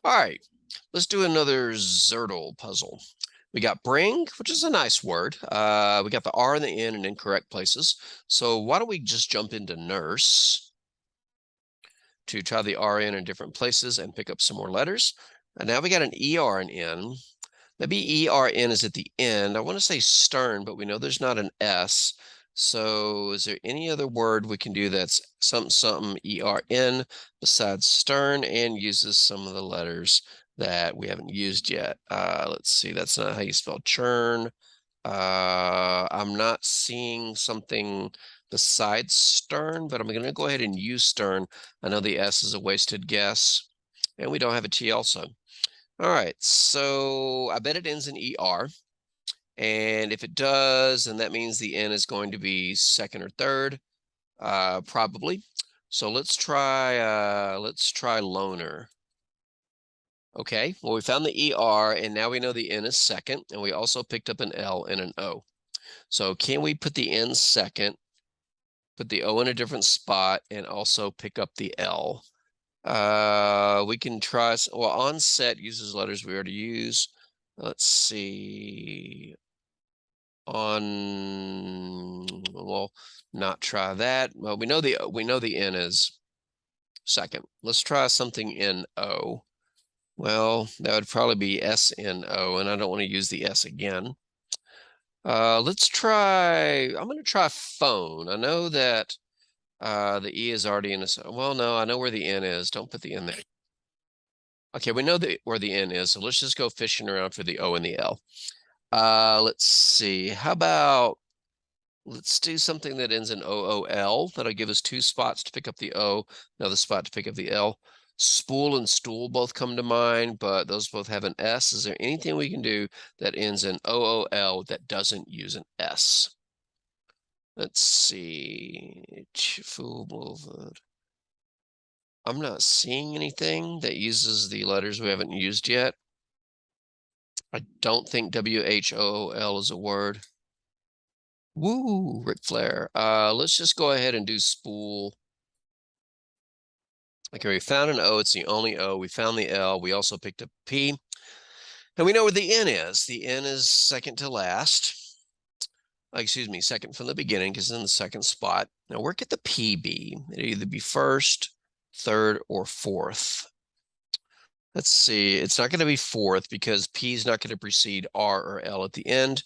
All right, let's do another Xordle puzzle. We got bring, which is a nice word. We got the R and the N in incorrect places. So why don't we just jump into nurse to try the RN in different places and pick up some more letters. And now we got an ER and N. Maybe ERN is at the end. I want to say stern, but we know there's not an S. So is there any other word we can do that's something something ERN besides stern and uses some of the letters that we haven't used yet? Let's see, that's not how you spell churn. I'm not seeing something besides stern, but I'm going to go ahead and use stern. I know the S is a wasted guess, and we don't have a T also. All right, so I bet it ends in ER. And if it does, then that means the N is going to be second or third, probably. So let's try loner. Okay, well, we found the ER, and now we know the N is second, and we also picked up an L and an O. So can we put the N second, put the O in a different spot, and also pick up the L? We can try, well, onset uses letters we already use. Let's see. Well, not try that. Well, we know the N is second. Let's try something in O. Well, that would probably be SNO, and I don't want to use the S again. Let's try, I'm going to try phone. I know that the E is already in a, well, no, I know where the N is. Don't put the N there. Okay, we know where the N is, so let's just go fishing around for the O and the L. Let's see. How about, let's do something that ends in OOL. That'll give us two spots to pick up the O, another spot to pick up the L. Spool and stool both come to mind, but those both have an S. Is there anything we can do that ends in OOL that doesn't use an S? Let's see. I'm not seeing anything that uses the letters we haven't used yet. I don't think WHOOL is a word. Woo, Ric Flair. Let's just go ahead and do spool. Okay, we found an O. It's the only O. We found the L. We also picked up P. And we know where the N is. The N is second to last. Excuse me, second from the beginning because it's in the second spot. Now, where could the P be? It'd either be first, third, or fourth. Let's see. It's not going to be fourth because P is not going to precede R or L at the end.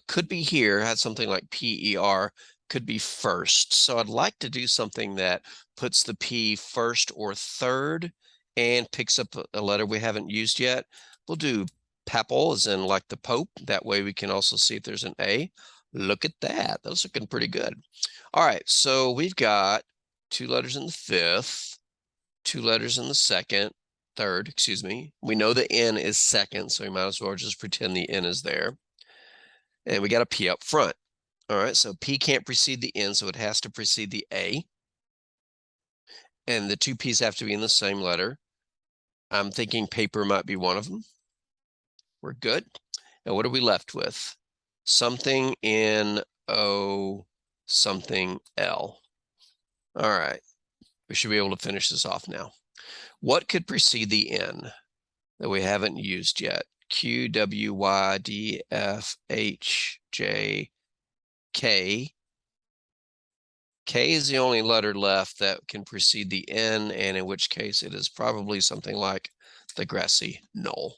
Could be here, had something like PER, could be first. So I'd like to do something that puts the P first or third and picks up a letter we haven't used yet. We'll do papal, as in like the Pope. That way we can also see if there's an A. Look at that. That's looking pretty good. All right, so we've got two letters in the fifth, two letters in the third, excuse me. We know the N is second, so we might as well just pretend the N is there. And we got a P up front. All right, so P can't precede the N, so it has to precede the A. And the two P's have to be in the same letter. I'm thinking paper might be one of them. We're good. And what are we left with? Something N, O, something L. All right, we should be able to finish this off now. What could precede the N that we haven't used yet? Q, W, Y, D, F, H, J, K. K is the only letter left that can precede the N, and in which case it is probably something like the grassy knoll.